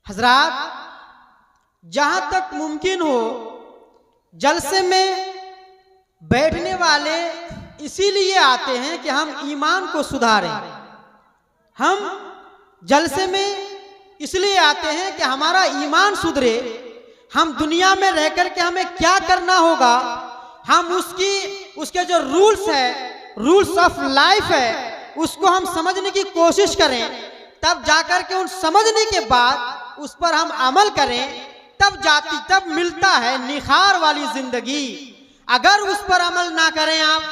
हजरात, जहां तक मुमकिन हो जलसे में बैठने वाले इसीलिए आते हैं कि हम ईमान को सुधारें। हम जलसे में इसलिए आते हैं कि हमारा ईमान सुधरे, हम दुनिया में रह करके हमें क्या करना होगा, हम उसके जो रूल्स है, रूल्स ऑफ लाइफ है, उसको हम समझने की कोशिश करें। तब जाकर के उन समझने के बाद उस पर हम अमल करें, तब मिलता है निखार वाली जिंदगी। अगर उस पर अमल ना करें, आप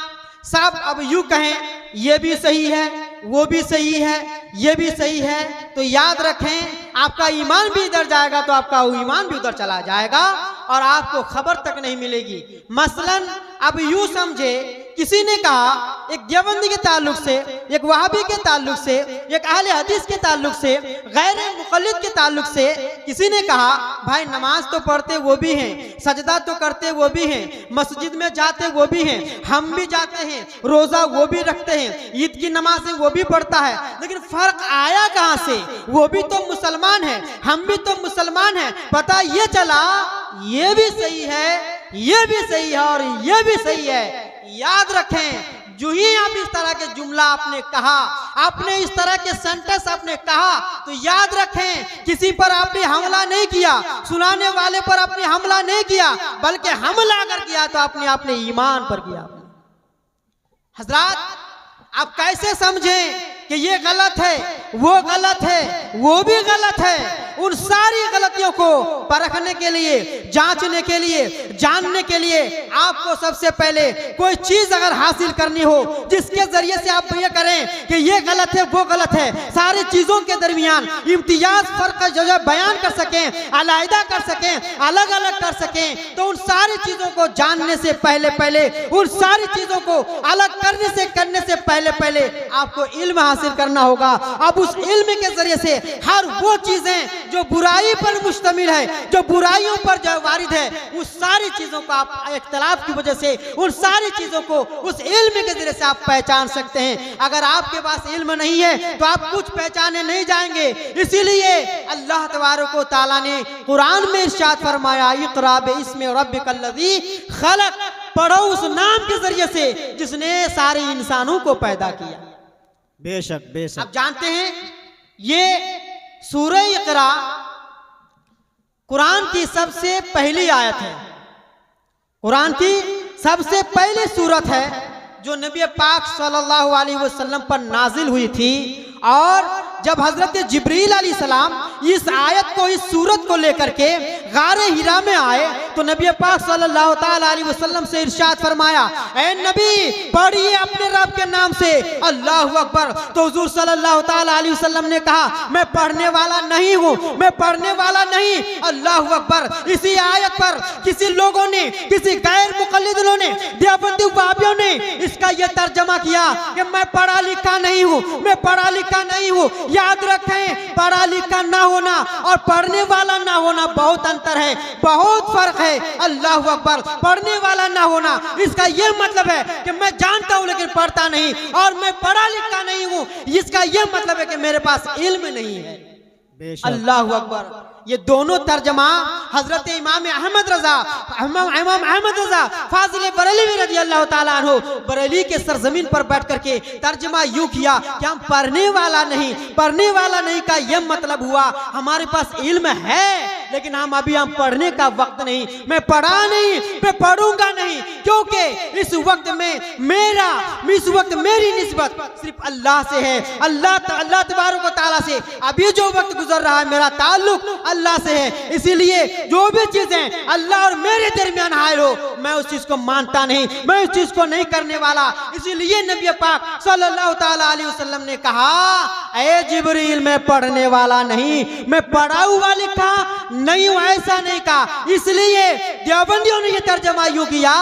सब अब यूं कहें ये भी सही है, वो भी सही है, ये भी सही है, तो याद रखें आपका ईमान भी इधर जाएगा तो आपका ईमान भी उधर चला जाएगा और आपको खबर तक नहीं मिलेगी। मसलन अब यूं समझे, किसी ने कहा एक देवबंदी के ताल्लुक से, एक वहाबी के ताल्लुक से, एक अहले हदीस के ताल्लुक से, गैर मुक़ल्लिद के ताल्लुक से किसी ने कहा भाई नमाज तो पढ़ते वो भी हैं, सजदा तो करते वो भी हैं, मस्जिद में जाते वो भी हैं, हम भी जाते हैं, रोजा वो भी रखते हैं, ईद की नमाज वो भी पढ़ता है, लेकिन फर्क आया कहां से? वो भी तो मुसलमान है, हम भी तो मुसलमान हैं। पता ये चला ये भी सही है, ये भी सही है और ये भी सही है। याद रखें, जो ही आप इस तरह के जुमला आपने कहा, आपने इस तरह के सेंटेंस आपने कहा, तो याद रखें किसी पर आपने हमला नहीं किया, सुनाने वाले पर आपने हमला नहीं किया, बल्कि हमला अगर किया तो आपने अपने ईमान पर किया। हजरात, आप कैसे समझें कि ये गलत है, वो गलत है, वो भी गलत है? उन सारी गलतियों को परखने के लिए, जांचने के लिए, जानने के लिए आपको सबसे पहले कोई चीज अगर हासिल करनी हो जिसके जरिए से आप ये करें कि ये गलत है, वो गलत है, सारी चीजों के दरमियान इम्तियाज फर्क का जो बयान कर सकें, अलग कर सकें, अलग अलग कर सकें, तो उन सारी चीजों को जानने से पहले उन सारी चीजों को अलग करने से पहले आपको इल्म हासिल करना होगा। अब उस इल्म के जरिए से हर वो चीजें जो बुराई पर मुश्तमिल है, जो बुराइयों पर जो वारिद है, उस सारी चीजों को आप इख्तिलाफ की वजह से उन सारी चीजों को उस इल्म के जरिए से आप पहचान सकते हैं। अगर आपके पास इल्म नहीं है तो आप कुछ पहचाने नहीं जाएंगे। इसीलिए अल्लाह तबारक व तआला ने कुरान में इरशाद फरमाया, इक़रा बिस्मि रब्बिकल्लज़ी खलक़, पढ़ो उस नाम के जरिए से जिसने सारे इंसानों को पैदा किया। बेशक बेशक। आप जानते हैं ये सूरह इक़रा कुरान की सबसे पहली आयत है, कुरान की सबसे पहली सूरत है जो नबी पाक सल्लल्लाहु अलैहि वसल्लम पर नाजिल हुई थी। और जब हजरत जिब्रील अलैहिस्सलाम इस आयत को, इस सूरत को लेकर के गारे हिरा में आए तो नबी पाक सल्लल्लाहु ताला अलैहि वसल्लम से इरशाद फरमाया, ऐ नबी पढ़िए अपने रब के नाम से अल्लाहु अकबर। तो हुजूर सल्लल्लाहु ताला अलैहि वसल्लम ने कहा मैं पढ़ने वाला नहीं हूँ, मैं पढ़ने वाला नहीं, अल्लाहु अकबर। इसी आयत पर किसी लोगों ने, किसी गैर मुक़ल्लिदों ने, देवबंदी वहाबियों ने इसका यह तर्जमा किया कि मैं पढ़ा लिखा नहीं हूँ, मैं पढ़ा लिखा नहीं हूँ। याद रखें, पढ़ा लिखा ना होना और पढ़ने वाला ना होना बहुत अंतर है, बहुत फर्क है। अल्लाहु अकबर। पढ़ने वाला ना होना इसका यह मतलब है कि मैं जानता हूं लेकिन पढ़ता नहीं, और मैं पढ़ा लिखा नहीं हूं इसका यह मतलब है कि मेरे पास इल्म नहीं है। अल्लाहु अकबर। ये दोनों तर्जमा हजरत इमाम अहमद रजा फाजिल बरेलवी रज़ी अल्लाह ताला अन्हु बरेली के सरजमीन पर बैठ करके तर्जमा यूं किया कि हम पढ़ने वाला नहीं का यह मतलब हुआ हमारे पास इल्म है लेकिन हम पढ़ने का वक्त नहीं, मैं पढ़ा नहीं, मैं पढ़ूंगा नहीं, क्योंकि इस वक्त मेरी निस्बत सिर्फ अल्लाह से है, अल्लाह तबारक व तआला से। अभी जो वक्त गुजर रहा है मेरा ताल्लुक अल्लाह से है, इसीलिए जो भी चीजें अल्लाह और मेरे दरमियान हायल हो मैं उस चीज को मानता नहीं, मैं उस चीज को नहीं करने वाला। इसीलिए नबी पाक सल्लल्लाहु ताला अलैहि वसल्लम ने कहा, ऐ जिब्रील मैं पढ़ने वाला नहीं, मैं पढ़ा हुआ लिखा नहीं हूं, ऐसा नहीं कहा। इसलिए देवबंदियों ने यह तर्जमा यूं किया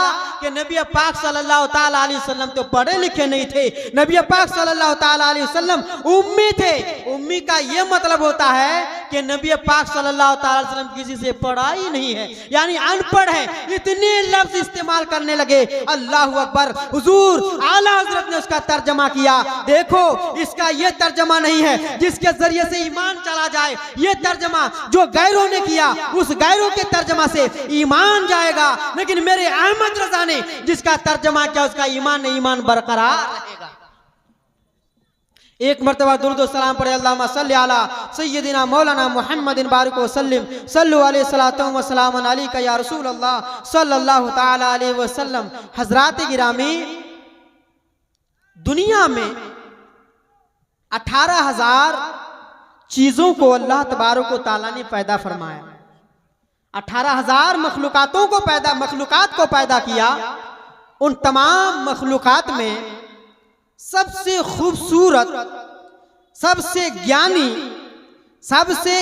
कि नबी पाक सल्लल्लाहु ताला अलैहि वसल्लम तो पढ़े लिखे नहीं थे, नबी पाक सल्लल्लाहु ताला अलैहि वसल्लम उम्मी थे। उम्मी का ये मतलब होता है कि नबी पाक सल्लल्लाहु ताला अलैहि वसल्लम किसी से पढ़ा ही नहीं है, यानी अनपढ़ है। इतने लफ्ज इस्तेमाल करने लगे, अल्लाह अकबर। हुजूर आला हजरत ने उसका तर्जमा किया। देखो इसका ये तर्जमा नहीं है जिसके जरिए से ईमान चला जाए, ये तर्जमा जो गैरों ने किया उस गैरों के तर्जमा से ईमान जाएगा, लेकिन मेरे अहमद रजा ने जिसका तर्जमा किया उसका ईमान नहीं, ईमान बरकरार रहेगा। एक मर्तबा दुरूद सलाम पढ़े, अल्लाहुम्मा सल्ली अला सय्यदिना मौलाना मुहम्मदिन बारिक वसल्लिम सल्लु अलैहि सलातो व सलामन अलैका या रसूल अल्लाह सल्लल्लाहु ताला अलैहि वसल्लम। हजरात गिरामी, दुनिया में 18,000 चीजों को अल्लाह तबारक व तआला ने पैदा फरमाया। 18,000 मखलूकात को पैदा किया। उन तमाम मखलूकात में सबसे खूबसूरत, सबसे ज्ञानी, सबसे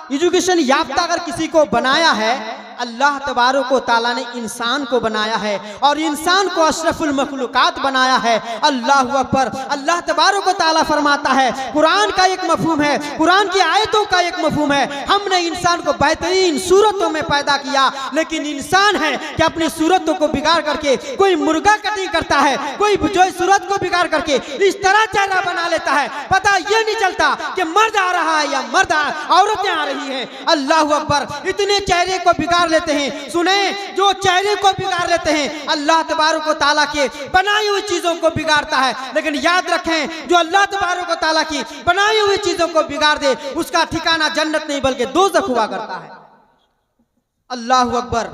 एजुकेशन याफ्ता अगर किसी को बनाया है, अल्लाह तबारक व तआला ने इंसान को बनाया है और इंसान को अशरफुल मखलूकात बनाया है। अल्लाह अकबर। अल्लाह तबारक व तआला फरमाता है, कुरान का एक मफहूम है, कुरान की आयतों का एक मफहूम है, हमने इंसान को बेहतरीन सूरतों में पैदा किया, लेकिन इंसान है कि अपनी सूरतों को बिगाड़ करके कोई मुर्गा कटिंग करता है, कोई जो सूरत को बिगाड़ करके इस तरह चेहरा बना लेता है, पता ये नहीं चलता कि मर्द आ रहा है या औरतें आ रही है। अल्लाह अकबर। इतने चेहरे को बिगाड़ लेते हैं। सुने, जो चेहरे को बिगाड़ लेते हैं अल्लाह तबारक व तआला के बनाई हुई चीजों को बिगाड़ता है, लेकिन याद रखें जो अल्लाह तबारक व तआला की बनाई हुई चीजों को बिगाड़ दे उसका ठिकाना जन्नत नहीं बल्कि दोज़ख हुआ करता है। अल्लाह अकबर।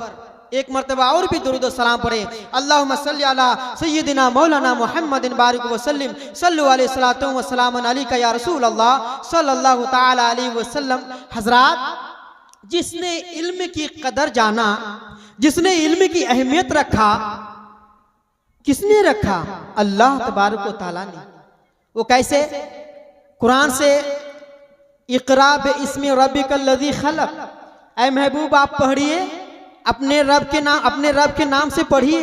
एक मर्तबा और भी दुरूद सलाम पढ़े, अल्लाहुम्मा सल्ली अला सय्यदिना मौलाना मुहम्मदिन बारिक वसल्लिम सल्लु अलैहि सलातो व सलामन अलैका या रसूल अल्लाह सल्लल्लाहु ताला अलैहि वसल्लम। हजरात, जिसने इल्म की कदर जाना, जिसने इल्म की अहमियत रखा, किसने रखा? अल्लाह तबारक व तआला ने। वो कैसे? कुरान से इक़रा बिस्मि रब्बिकल लज़ी खलक़। ऐ महबूब आप पढ़िए, अपने रब के नाम से पढ़िए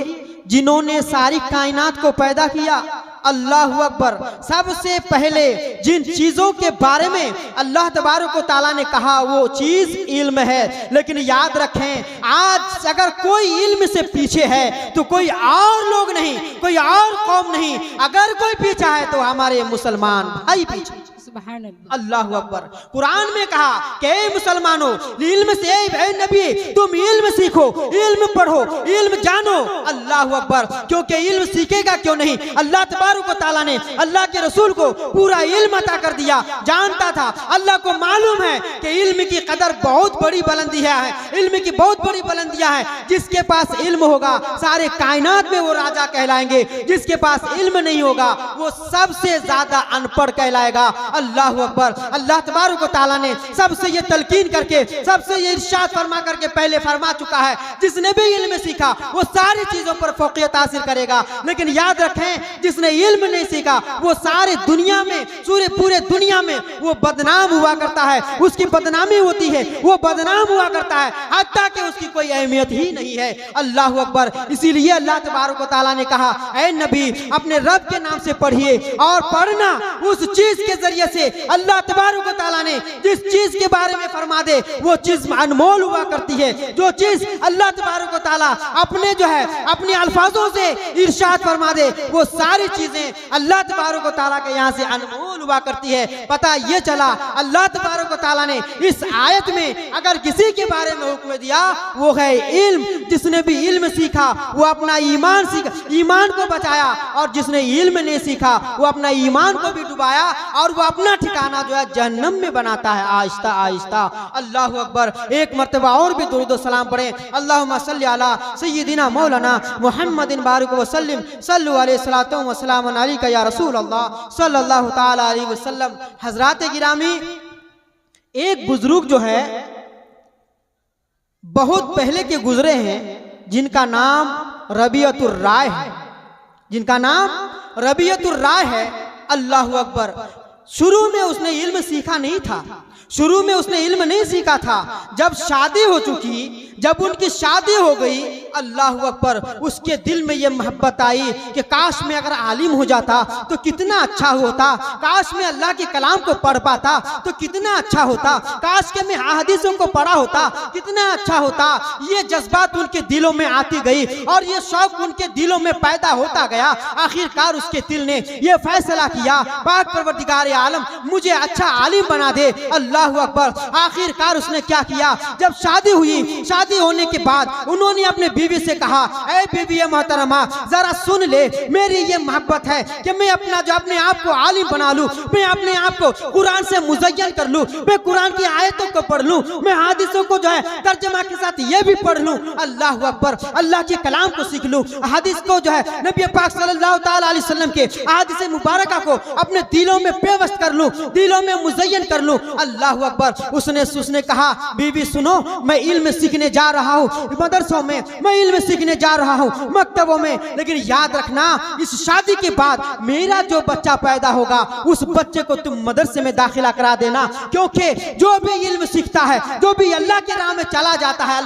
जिन्होंने सारी कायनात को पैदा किया। अल्लाह अकबर। सबसे पहले जिन चीजों के बारे में अल्लाह तबारक व तआला ने कहा वो चीज इल्म है, लेकिन याद रखें आज अगर कोई इल्म से पीछे है तो कोई और लोग नहीं, कोई और कौम नहीं, अगर कोई पीछा है तो हमारे मुसलमान भाई पीछे। अल्लाह अकबर। कुरान में कहा कि मुसलमानों इल्म से, ऐ नबी तुम इल्म सीखो, इल्म पढ़ो, इल्म जानो। अल्लाह अकबर। क्योंकि इल्म सीखेगा क्यों नहीं? अल्लाह तबारक व तआला ने अल्लाह के रसूल को पूरा इल्म अता कर दिया। जानता था, अल्लाह को मालूम है कि इल्म की कदर बहुत बड़ी बुलंदी है, इल्म की बहुत बड़ी बुलंदियां हैं। जिसके पास इल्म होगा सारे कायनात में वो राजा कहलाएंगे, जिसके पास इल्म नहीं होगा वो सबसे ज्यादा अनपढ़ कहलाएगा। अल्लाह अकबर। अल्लाह तबारक व तआला ने सबसे ये तलकीन करके, सबसे ये इरशाद फरमा करके पहले फरमा चुका है, जिसने भी इल्म सीखा वो सारी चीजों पर फौकियत हासिल करेगा। लेकिन याद रखें जिसने इल्म नहीं सीखा वो सारे दुनिया में, पूरे दुनिया में वो बदनाम हुआ करता है, उसकी बदनामी होती है, वो बदनाम हुआ करता है, हत्ता कि उसकी कोई अहमियत ही नहीं है। अल्लाह अकबर। इसीलिए अल्लाह तबारक व तआला ने कहा, ऐ नबी अपने रब के नाम से पढ़िए और पढ़ना उस चीज के जरिए से अल्लाह तबारक व तआला ने जिस चीज के बारे में फरमा दे वो चीज अनमोल हुआ करती है। जो चीज अल्लाह तबारक व तआला अपने जो है अपने अल्फाजों से इरशाद फरमा दे वो सारी चीजें अल्लाह तबारक व तआला के यहाँ से अनमोल हुआ करती है। पता ये चला अल्लाह तबारक व तआला ने इस आयत में अगर किसी के बारे में हुक्म दिया वो है इल्म। जिसने भी इल्म सीखा वो अपना ईमान को बचाया, और जिसने इल्म नहीं सीखा वो अपना ईमान को भी डुबाया और वो अपना ठिकाना जो है जहन्नम में बनाता है आहिस्ता आहिस्ता। अल्लाह अकबर। एक मर्तबा और भी दुरूद सलाम पढ़े, अल्लाहुम्मा सल्ली अला सय्यदिना मौलाना मुहम्मदिन बारिक वसल्लिम सल्लु अलैहि सलातो व सलामन अलैका या रसूल अल्लाह सल्लल्लाहु ताला अलैहि वसल्लम। हजरात गिरामी, एक बुजुर्ग जो है बहुत पहले के गुजरे हैं जिनका नाम रबियतुर राय है, जिनका नाम रबियतुर राय है। अल्लाह अकबर। शुरू में उसने इल्म सीखा नहीं था, शुरू में उसने इल्म नहीं सीखा था। जब शादी हो चुकी, जब उनकी शादी हो गई, अल्लाह अकबर, उसके दिल में ये मोहब्बत आई कि काश मैं अगर आलिम हो जाता तो कितना अच्छा होता, काश मैं अल्लाह के कलाम को पढ़ पाता तो कितना अच्छा होता, काश के मैं हदीसों को पढ़ा होता कितना अच्छा होता। ये जज्बात उनके दिलों में आती गई और ये शौक उनके दिलों में पैदा होता गया। आखिरकार उसके दिल ने ये फैसला किया, पाक परवरदिगार आलम मुझे अच्छा आलिम बना दे। अल्लाह अकबर। आखिरकार उसने क्या किया, जब शादी हुई, शादी होने के बाद उन्होंने अपने बीवी से कहा, ऐ बीवी मोहतरमा जरा सुन ले, मेरी ये मोहब्बत है कि मैं अपना जो अपने आप को आलिम बना लूं, मैं अपने आप को कुरान से मुज़य्यन कर लूं, मैं कुरान की आयतों को पढ़ लूं, मैं हदीसों को जो है तर्जमा के साथ ये भी पढ़ लूं। अल्लाह अकबर। अल्लाह के कलाम को सीख लूं, हदीस को जो है नबी पाक सल्लल्लाहु तआला अलैहि वसल्लम के हदीस मुबारका को अपने दिलों में पेवस्त कर लूं, दिलों में मुज़य्यन कर लूं। अल्लाह अकबर। उसने कहा, बीवी सुनो, मैं इल्म सीखने जा रहा हूँ मदरसों में, मैं इल्म सीखने जा रहा हूँ मकतबों में, लेकिन याद रखना इस शादी के बाद मेरा जो बच्चा पैदा होगा उस बच्चे को तुम मदरसे में दाखिला करा देना, क्योंकि जो भी इल्म सीखता है, जो भी अल्लाह के राह में चला जाता है,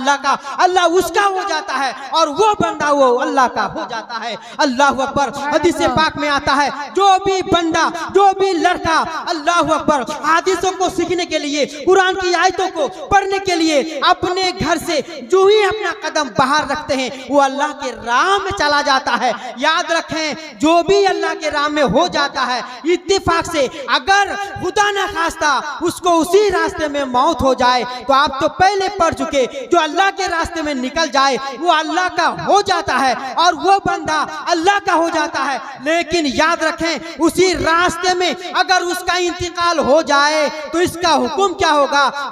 अल्लाह उसका हो जाता है और वो बंदा वो अल्लाह का हो जाता है। अल्लाह अकबर। हदीस पाक में आता है, जो भी बंदा, जो भी लड़का अल्लाह अकबर हदीसों को सीखने के लिए, कुरान की आयतों को पढ़ने के लिए अपने घर से जो ही अपना कदम बाहर रखते हैं वो अल्लाह के राह में चला जाता है। याद रखें, जो भी अल्लाह के राह में हो जाता है, इत्तेफाक से अगर खुदा न खास्ता उसको उसी रास्ते में मौत हो जाए तो आप तो पहले पढ़ चुके, जो अल्लाह के रास्ते में निकल जाए वो अल्लाह का हो जाता है और वो बंदा अल्लाह का हो जाता है। लेकिन याद रखें, उसी रास्ते में अगर उसका इंतकाल हो जाए तो इसका हुक्म क्या होगा?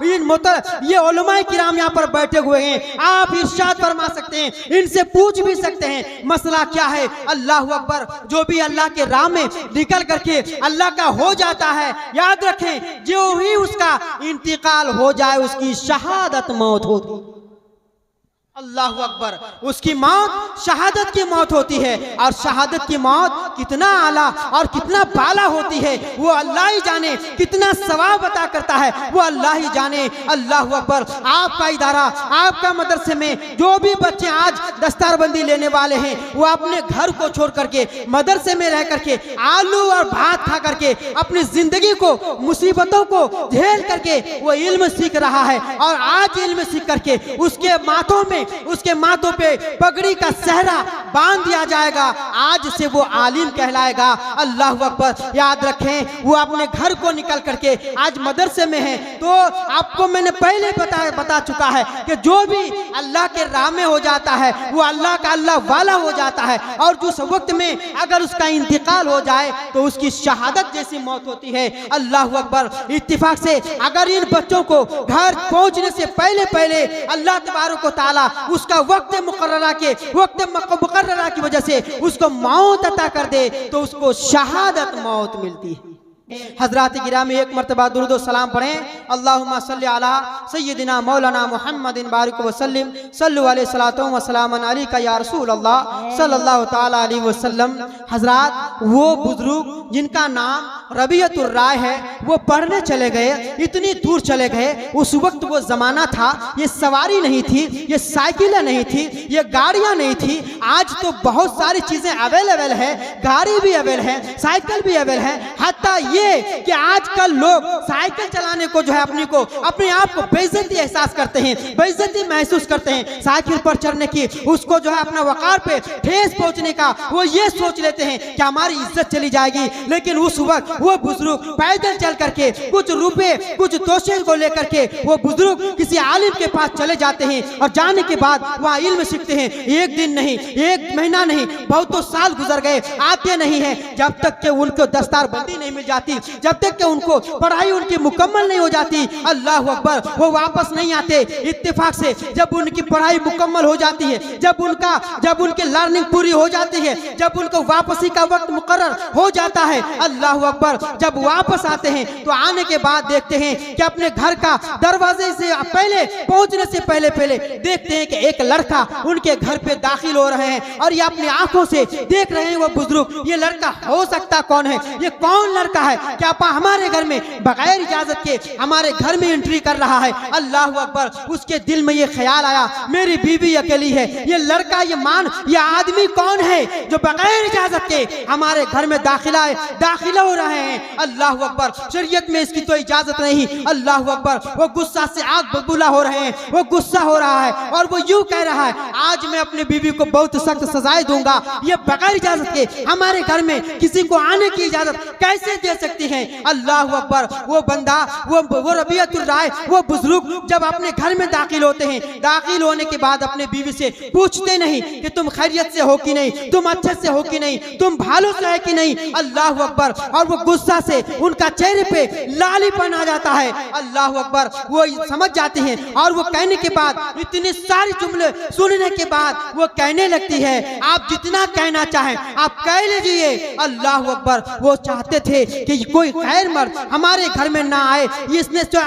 ये उलमाए किराम यहाँ पर बैठे हुए हैं, आप इरशाद फरमा सकते हैं, इनसे पूछ भी सकते हैं मसला क्या है। अल्लाह अकबर। जो भी अल्लाह के राह में निकल करके अल्लाह का हो जाता है, याद रखें, जो ही उसका इंतकाल हो जाए उसकी शहादत मौत होती। अल्लाह अकबर। उसकी मौत शहादत की मौत होती है और शहादत की मौत कितना आला और कितना बाला होती है वो अल्लाह ही जाने, कितना सवाब अता करता है वो अल्लाह ही जाने। अल्लाह अकबर। आपका इदारा, आपका मदरसे में जो भी बच्चे आज दस्तारबंदी लेने वाले हैं वो अपने घर को छोड़ करके मदरसे में रह करके आलू और भात खा करके अपनी जिंदगी को, मुसीबतों को झेल करके वो इल्म सीख रहा है और आज इल्म सीख करके उसके माथों में, उसके माथों पे पगड़ी का सहरा बांध दिया जाएगा, आज से वो आलिम कहलाएगा। अल्लाह अकबर। याद रखें, वो अपने घर को निकल करके आज मदरसे में है, तो आपको मैंने पहले बता चुका है कि जो भी अल्लाह के राह में हो जाता है वो अल्लाह का अल्लाह वाला हो जाता है और जिस वक्त में अगर उसका इंतकाल हो जाए तो उसकी शहादत जैसी मौत होती है। अल्लाह अकबर। इत्तिफाक से अगर इन बच्चों को घर पहुंचने से पहले अल्लाह तबारक व तआला उसका वक्त मुकर्ररा की वजह से उसको मौत अता कर दे तो उसको शहादत मौत मिलती है। हजरात गिरामी, एक मरतबा दुरूद व सलाम पढ़ें। अल्लाहुम्मा सल्ली अला सय्यदिना मौलाना मुहम्मदिन बारिक वसल्लिम सल्लु अलैहि सलातो व सलामन अलैका या रसूल अल्लाह सल्लल्लाहु ताला अलैहि वसल्लम। हजरात, वो बुजुर्ग जिनका नाम रबियतुर राय है, वो पढ़ने चले गए, इतनी दूर चले गए। उस वक्त वो जमाना था, ये सवारी नहीं थी, ये साइकिलें नहीं थी, ये गाड़ियां नहीं थी। आज तो बहुत सारी चीजें अवेलेबल है, गाड़ी भी अवेलेबल है, साइकिल भी अवेलेबल है। हत्ता ये कि आजकल लोग साइकिल चलाने को जो है अपने आप को बेइज्जती एहसास करते हैं, बेइज्जती महसूस करते हैं। साइकिल पर चढ़ने की, उसको जो है अपना वकार पे ठेस पहुंचने का वो ये सोच लेते हैं कि हमारी इज्जत चली जाएगी। लेकिन उस वक्त वो बुजुर्ग पैदल चल करके कुछ रुपए, कुछ तोशे को लेकर के वो बुजुर्ग किसी आलिम के पास चले जाते हैं और जाने के बाद वहाँ इल्म सीखते हैं। एक दिन नहीं, एक महीना नहीं, बहुत साल गुजर गए, आते नहीं है जब तक कि उनको दस्तारबंदी नहीं मिल जाती, जब तक कि उनको पढ़ाई उनकी मुकम्मल नहीं हो जाती। अल्लाह अकबर। वो वापस नहीं आते। इत्तेफाक से जब उनकी पढ़ाई मुकम्मल हो जाती है, जब उनकी लर्निंग पूरी हो जाती है, जब उनको वापसी का वक्त मुकर्रर हो जाता है, अल्लाह अकबर, जब वापस आते हैं तो आने के बाद देखते हैं कि अपने घर का दरवाजे से पहले पहुंचने से पहले देखते हैं कि एक लड़का उनके घर पे दाखिल हो रहे हैं और ये अपनी आंखों से देख रहे हैं। वो बुजुर्ग, ये लड़का हो सकता कौन है, ये कौन लड़का है? है कि आपा हमारे घर में बगैर इजाजत के हमारे घर में एंट्री कर रहा है। अल्लाह अकबर। उसके दिल में ये ख्याल आया मेरी बीवी अकेली है, ये लड़का, ये मान, ये आदमी कौन है जो बगैर इजाजत के हमारे घर में दाखिला हो रहे हैं। अल्लाह अकबर। शरीयत में इसकी तो इजाजत नहीं। अल्लाह अकबर। वो गुस्सा से आग बबूला हो रहे हैं, वो गुस्सा हो रहा है और वो यूं कह रहा है आज मैं अपनी बीवी को बहुत सख्त सजाएं दूंगा। ये बगैर इजाजत के हमारे घर में किसी को आने की इजाजत कैसे दे सकती है। अल्लाह अकबर। वो बंदा, वो रबियतुर राय, वो बुजुर्ग जब अपने घर में दाखिल होते हैं, दाखिल होने के बाद अपने बीवी से पूछते नहीं कि तुम खैरियत से हो कि नहीं, तुम अच्छे से हो कि नहीं, तुम भालू से है कि नहीं। अल्लाह अकबर। और वो गुस्सा से उनका चेहरे पे लालीपन आ जाता है। अल्लाह अकबर। वो समझ जाते हैं और वो कहने के बाद, इतनी सारी जुमले सुनने के बाद वो कहने लगती है आप जितना कहना चाहें आप कह लीजिए। अल्लाह अकबर। वो चाहते थे कि कोई गैर मर्द हमारे घर में ना आए, इसने जो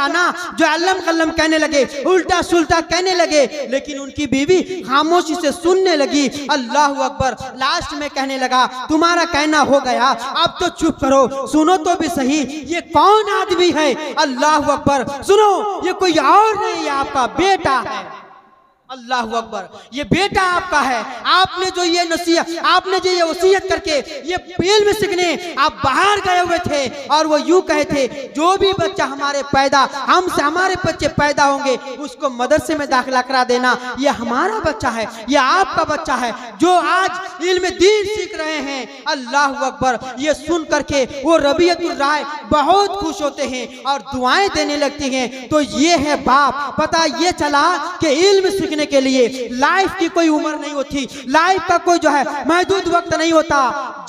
अल्लम कल्लम कहने लगे, उल्टा सुल्टा कहने लगे, लेकिन उनकी बीवी खामोशी से सुनने लगी। अल्लाह अकबर। लास्ट में कहने लगा तुम्हारा कहना हो गया, अब तो चुप करो, सुनो तो भी सही ये कौन आदमी है। अल्लाह अकबर। सुनो ये कोई और नहीं, ये आपका बेटा है। अल्लाह अकबर। ये बेटा आपका है, आपने जो ये नसीहत, आपने जो ये वसीयत करके ये इल्म सीखने आप बाहर गए हुए थे और वो यूं कहे थे जो भी बच्चा हमसे हमारे बच्चे पैदा होंगे उसको मदरसे में दाखिला करा देना, ये हमारा बच्चा है, ये आपका बच्चा है जो आज इल्म दीन सीख रहे हैं। अल्लाह अकबर। ये सुन करके वो रबियतुर राय बहुत खुश होते हैं और दुआएं देने लगती हैं। तो ये है बाप। पता ये चला कि इल्म सीखने के लिए लाइफ की कोई उम्र नहीं होती, लाइफ का कोई जो है महदूद वक्त नहीं होता।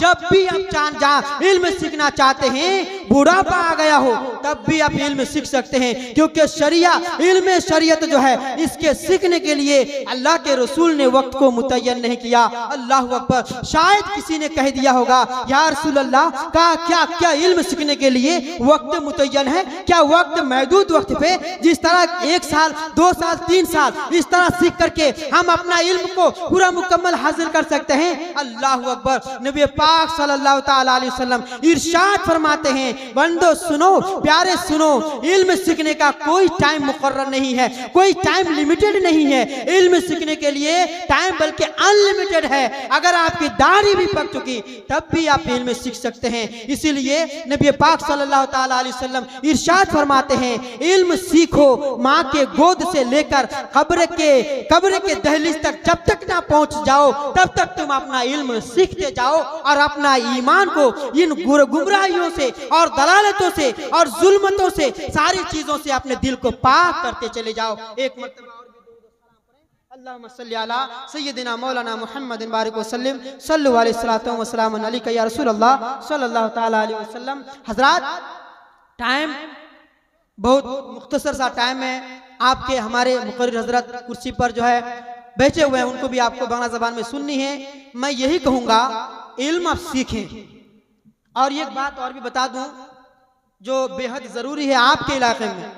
जब भी आप इल्म सीखना चाहते हैं, बुढ़ापा आ गया हो तब भी आप इल्म सीख सकते हैं, क्योंकि इल्म शरीयत जो है इसके सीखने के लिए अल्लाह के रसूल ने वक्त को मुतय्यन नहीं किया। अल्लाह अकबर। शायद किसी ने कह दिया होगा या रसूल अल्लाह का क्या इल्म सीखने के लिए वक्त मुतय्यन है, क्या वक्त महदूद वक्त पे जिस तरह 1 साल 2 साल 3 साल इस तरह सीख करके हम अपना इल्म को पूरा मुकम्मल हासिल कर सकते हैं। अल्लाह अकबर। नबी पाक सल्लल्लाहु ताला अलैहि वसल्लम इरशाद फरमाते हैं बंदो सुनो, प्यारे सुनो, इल्म सीखने का कोई टाइम मुकर्रर नहीं है, कोई टाइम लिमिटेड नहीं है। इल्म सीखने के लिए टाइम बल्कि अनलिमिटेड है। अगर आपकी दाढ़ी भी पक चुकी तब भी आप इल्म सीख सकते हैं। इसीलिए नबी पाक सल्लल्लाहु ताला अलैहि वसल्लम इरशाद फरमाते हैं इल्म सीखो माँ के गोद से लेकर कब्र के दहलीज तक जब तक ना पहुंच जाओ तब तक तुम अपना इल्म सीखते जाओ और अपना ईमान को इन गुमराहियों से और दलालतों से और जुल्मतों से, सारी चीजों से अपने दिल को पाक करते चले जाओ। एक मर्तबा और भी अल्लाहुम्मा सल्ली अला सय्यदिना मौलाना मुहम्मदिन बारिक वसल्लम सल्लल्लाहु अलैहि वसल्लम अलैका या रसूल अल्लाह सल्लल्लाहु ताला अलैहि वसल्लम। हजरात, टाइम बहुत मुख्तसर सा टाइम है। आपके हमारे मुकर्रिर हजरत कुर्सी पर जो है बैठे हुए हैं, उनको भी आपको बांग्ला जबान में सुननी है। मैं यही कहूँगा इल्म आप सीखें। और एक बात और भी बता दूं जो बेहद ज़रूरी है आपके इलाके में।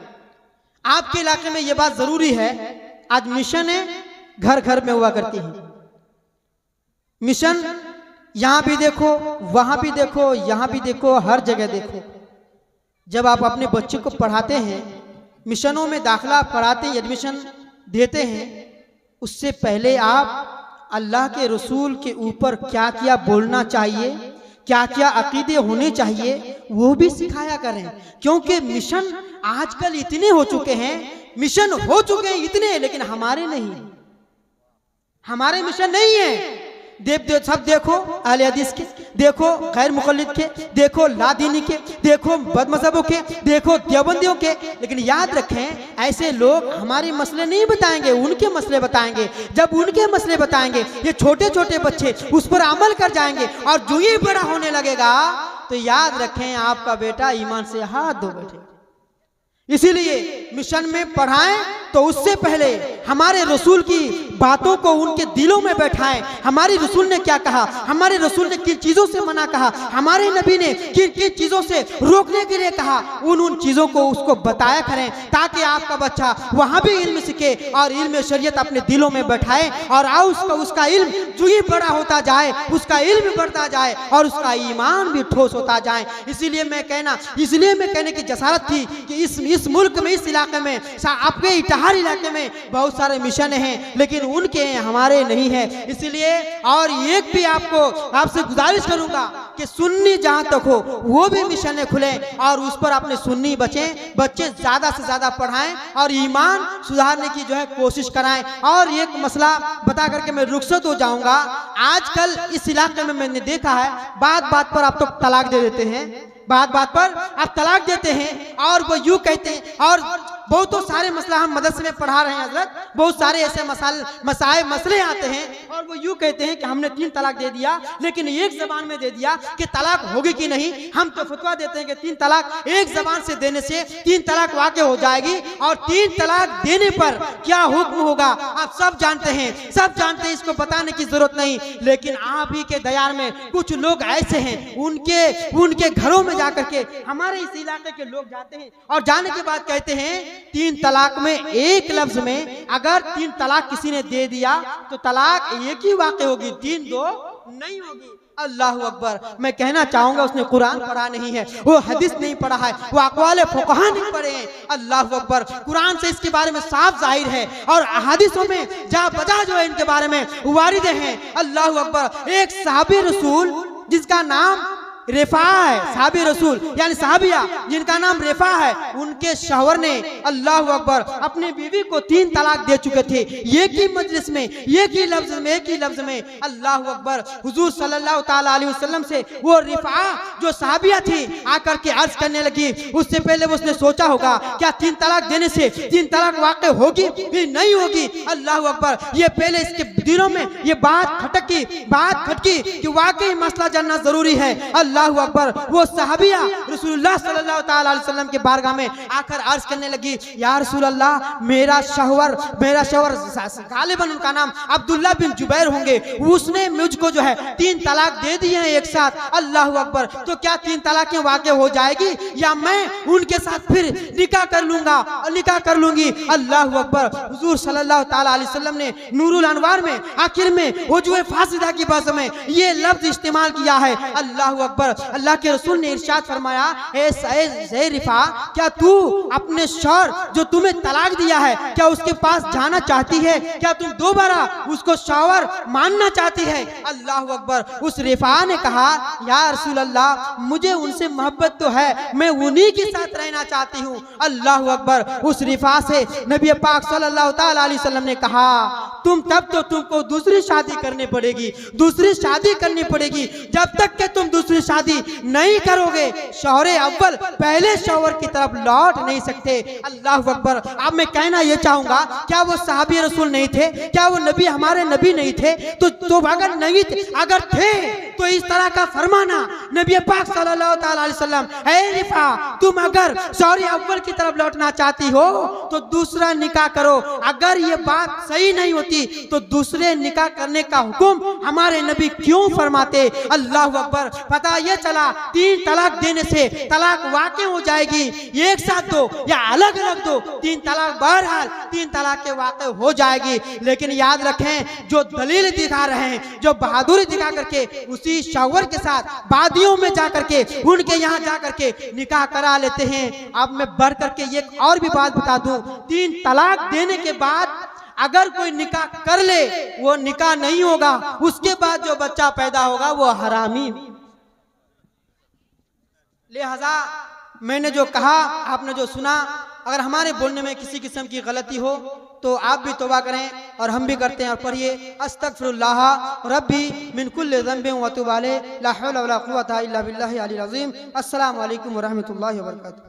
आपके इलाके में ये बात ज़रूरी है, आज मिशन है घर घर में हुआ करती है। मिशन यहाँ भी देखो, वहाँ भी देखो, यहाँ भी देखो, हर जगह देखो। जब आप अपने बच्चे को पढ़ाते हैं, मिशनों में दाखिला पढ़ाते हैं, एडमिशन देते हैं, उससे पहले आप अल्लाह के रसूल के ऊपर क्या क्या बोलना चाहिए, क्या क्या अकीदे होने चाहिए, वो भी सिखाया करें। क्योंकि मिशन आजकल इतने हो चुके हैं, मिशन हो चुके हैं इतने, लेकिन हमारे नहीं, हमारे मिशन नहीं है। सब देखो अहले हदीस के, देखो गैर मुक़ल्लिद के, देखो लादीनी के, देखो बदमज़हबों के, देखो देवबंदियों के। लेकिन याद रखें ऐसे लोग हमारे मसले नहीं बताएंगे, उनके मसले बताएंगे। जब उनके मसले बताएंगे ये छोटे छोटे बच्चे उस पर अमल कर जाएंगे और जो ये बड़ा होने लगेगा तो याद रखें आपका बेटा ईमान से हाथ धो बैठे। इसीलिए मिशन में पढ़ाएं तो उससे पहले हमारे रसूल की बातों को उनके दिलों में बैठाएं। हमारे रसूल ने क्या कहा, हमारे रसूल ने किन चीज़ों से मना कहा, हमारे नबी ने किन किन चीज़ों से रोकने के लिए कहा, उन चीज़ों को उसको बताया करें, ताकि आपका बच्चा वहाँ भी इल्म सीखे और इल्म शरीयत अपने दिलों में बैठाए और उसका इल्म जो ही बड़ा होता जाए, उसका इल्म बढ़ता जाए और उसका ईमान भी ठोस होता जाए। इसलिए मैं कहने की जसारत थी कि इस मुल्क में, इस इलाके में, आपके इटाहर इलाके में बहुत सारे मिशन हैं, लेकिन उनके हमारे नहीं है। इसलिए और एक भी आपसे गुजारिश करूंगा कि सुन्नी जहां तक हो वो भी मिशन खुले और उस पर अपने सुन्नी बच्चे ज्यादा से ज्यादा पढ़ाएं और ईमान सुधारने की जो है कोशिश कराएं। और एक मसला बता करके मैं रुखसत हो जाऊंगा। आजकल इस इलाके में मैंने देखा है, बात बात पर आप तो तलाक दे देते हैं, बात बात पर आप तलाक देते हैं और वो यूं कहते हैं, और बहुत सारे मसला हम मदरसे में पढ़ा रहे हैं हजरत, बहुत सारे ऐसे मसले आते हैं और वो यूं कहते हैं कि हमने 3 तलाक दे दिया, लेकिन एक जबान में दे दिया कि तलाक होगी कि नहीं। हम तो फतवा देते हैं कि 3 तलाक एक जबान से देने से 3 तलाक वाक़ई हो जाएगी और 3 तलाक देने पर क्या हुक्म होगा आप सब जानते हैं, इसको बताने की जरूरत नहीं। लेकिन आप ही के दयार में कुछ लोग ऐसे हैं, उनके घरों में जाकर के हमारे इस इलाके के लोग जाते हैं और जाने के बाद कहते हैं 3 तलाक में एक लफ्ज में अगर 3 तलाक किसी ने दे दिया तो तलाक एक ही वाक़ई होगी, 3 2 नहीं होगी। अल्लाह अकबर। मैं कहना चाहूंगा उसने कुरान पढ़ा नहीं है, वो हदीस नहीं पढ़ा है, वो अक़वाले फुक़हा नहीं पढ़े हैं। अल्लाह अकबर। कुरान से इसके बारे में साफ जाहिर है और हदीसों में जहाँ बजा जो है इनके बारे में वारिद हैं। अल्लाह अकबर। एक सहाबी रसूल जिसका नाम रेफा है, साहबी रसूल यानी साहबिया जिनका नाम रेफा है, उनके शौहर ने अल्लाह अकबर अपनी बीवी को 3 तलाक दे चुके थे, एक ही मजलिस में, एक ही लफ्ज में। अल्लाह अकबर। हुजूर सल्लल्लाहु ताला अलैहि वसल्लम से वो रेफा जो साहबिया थी आकर के अर्ज करने लगी। उससे पहले उसने सोचा होगा क्या 3 तलाक देने से 3 तलाक वाक़ई होगी भी नहीं होगी। अल्लाह अकबर। ये पहले इसके दिलों में ये बात खटकी कि वाकई मसला जानना जरूरी है। अल्लाह अकबर। वो सहाबिया रसूलुल्लाह सल्लल्लाहु ताला अलैहि वसल्लम के बारगाह में आकर अर्ज करने लगी, या रसूल अल्लाह, मेरा शौहर गालिबन उनका नाम अब्दुल्ला बिन जुबैर होंगे, उसने मुझको जो है 3 तलाक दे दिए हैं एक साथ। अल्लाह अकबर। तो क्या 3 तलाकें वाक़ई हो जाएगी या मैं उनके साथ फिर निकाह कर लूंगी। अल्लाह अकबर। हुजूर सल्लल्लाहु ताला अलैहि वसल्लम ने नूरुल अनवार में आखिर में वजूए फासिदा की भाषा में ये लफ्ज इस्तेमाल किया है। अल्लाह अकबर। अल्लाह के रसूल ने इरशाद फरमाया, ए रिफा, क्या तू अपने शौहर जो तुम्हें तलाक दिया है क्या उसके पास जाना चाहती है? क्या तुम दोबारा उसको शौहर मानना चाहती है? अल्लाह अकबर। उस रिफा ने कहा, या रसूल अल्लाह, मुझे उनसे मोहब्बत तो है, मैं उन्हीं के साथ रहना चाहती हूँ। अल्लाह अकबर। उस रिफा से नबी पाक सल्लल्लाहु ताला अलैहि वसल्लम ने कहा, तुमको दूसरी शादी करनी पड़ेगी। जब तक कि तुम दूसरी शादी नहीं करोगे, शौहरे अव्वल पहले शौहर की तरफ लौट नहीं सकते। अल्लाह अकबर। अब मैं कहना यह चाहूंगा, क्या वो सहाबी रसूल नहीं थे? क्या वो नबी हमारे नबी नहीं थे? तो अगर थे तो इस तरह का फरमाना नबी पाक सल्लल्लाहु ताला अलैहि वसल्लम, ऐ रिफा, तुम अगर शौहरे अव्वल की तरफ लौटना चाहती हो तो दूसरा निकाह करो। अगर ये बात सही नहीं होती तो दूसरे निकाह करने का हुक्म हमारे नबी क्यों फरमाते? अल्लाह अकबर। पता ये चला 3 तलाक देने से तलाक वाक़ई हो जाएगी, एक साथ दो या अलग अलग दो, 3 तलाक बहरहाल 3 तलाक के वाक़ई हो जाएगी। लेकिन याद रखें, जो दलील दिखा रहे हैं, जो बहादुरी दिखा करके उसी शौहर के साथ बादियों में जाकर के उनके यहाँ जाकर के निकाह करा लेते हैं। अब मैं बढ़ करके एक और भी बात बता दूं, 3 तलाक देने के बाद अगर कोई निकाह कर ले वो निकाह नहीं होगा, उसके बाद जो बच्चा पैदा होगा वो हरामी। लिहाजा मैंने जो कहा, आपने जो सुना, अगर हमारे बोलने में किसी किस्म की गलती हो तो आप भी तौबा करें और हम भी करते हैं। और पढ़िए, अस्तगफिरुल्लाह रब्बी मिन कुल्लि ज़ंबिन व अतूबु अलैहि, ला हौला वला कुव्वता इल्ला बिल्लाहिल अलील अज़ीम। अस्सलामु अलैकुम व रहमतुल्लाहि व बरकातुहू।